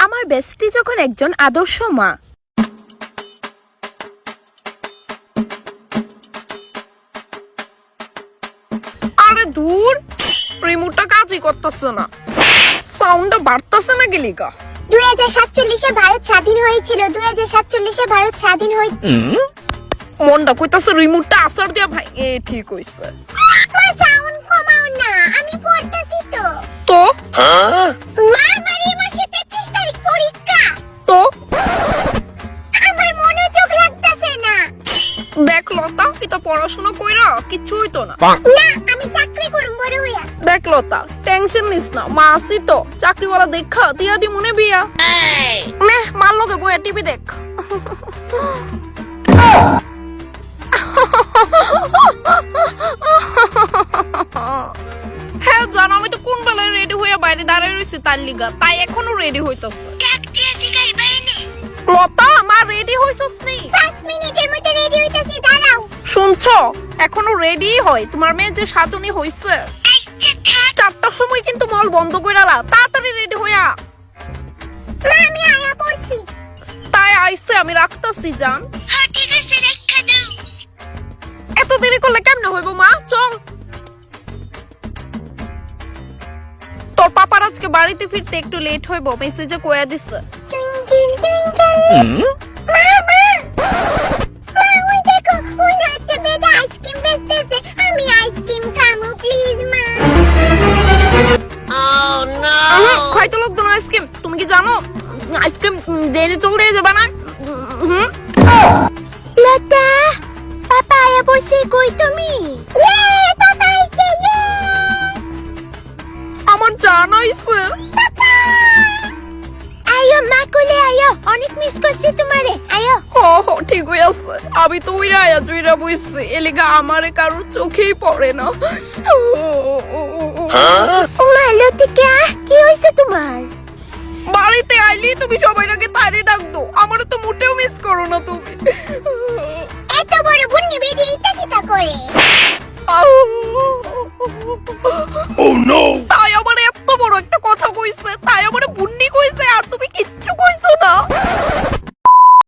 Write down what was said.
আমার বেস্টি যখন একজন আদর্শ মা। আরে দূর, রিমোটটা কাজই করতেছে না, সাউন্ডটা বাড়তেছে না গেলিকা। 2047-এ ভারত স্বাধীন হয়েছিল। 2047-এ ভারত স্বাধীন হই। মনটা কইতাছে রিমোটটা আসর দিয়া ভাই। এ ঠিক হইছে। মা সাউন্ড কমাও না, আমি পড়তাছি তো। তো মা আমার এই মাসে 33 তারিখ পরীক্ষা। তো আমার মনোযোগ লাগতাছে না। দেখ লতা, এটা পড়াশোনা কইরা কিচ্ছু হইতো না। না, আমি চাকরি করব বড় হইয়া। দেখ লতা, টেনশন নিস না, মা আসি তো, চাকরিওয়ালা দেখা দিয়া দি মনে বিয়া। মেহ মার লগে বইয়া টিভি দেখ। হ্যাঁ জানো, আমি তো কোন বেলায় রেডি হইয়া বাইরে দাঁড়ায় রয়েছি তার লিগা, তাই এখনো রেডি হইতাছে। লতা, মা রেডি হইছস নি? 5 মিনিটের মধ্যে রেডি হইতাছি, দাঁড়াও। শুনছো, এখনো রেডি হয় তোমার মেয়ে যে সাজনি হইছে। 4টার সময় কিন্তু মল বন্ধ কইরালা, তাড়াতাড়ি রেডি হইয়া। মা আমি আয়া পড়ছি। তাই আইছে, আমি রাখতাছি জান। হ্যাঁ ঠিক আছে, রাখা দাও। এত দেরি করলে কেমনে হইব মা? চল। তোর পাপার আজকে বাড়িতে ফিরতে একটু লেট হইব, মেসেজে কইয়া দিছে। Twinkle twinkle. মা মা মা, ওই দেখো, ওই না একটা বেটা আইসক্রিম বেচতেছে। আমি আইসক্রিম খামু, প্লিজ মা। খাইতে লাগতো না আইসক্রিম। তুমি কি জানো আইসক্রিম দেরি চলতে যাবে না? লতা, পাপা আয়া পড়ছে, কই তুমি? ইয়ে, পাপা আইছে, ইয়ে। আমার জান আইছে। আয়ো মা, কোলে আয়ো, অনেক মিস করছি তোমারে, আয়ো। হ ঠিক হয়ে আছে। আমি তো উইরা আয়া জুইরা বইছি, এলিগা আমারে কারোর চোখেই পড়ে না। ও মা, লতিকা, কি হইছে তোমার? বাড়িতে আইলি তুমি সবাই আগে তারে ডাক দো, আমারে তো মোটেও মিস করো না তুমি। এত বড় বুন্নি বেটি ইতা কিতা করে? Oh no!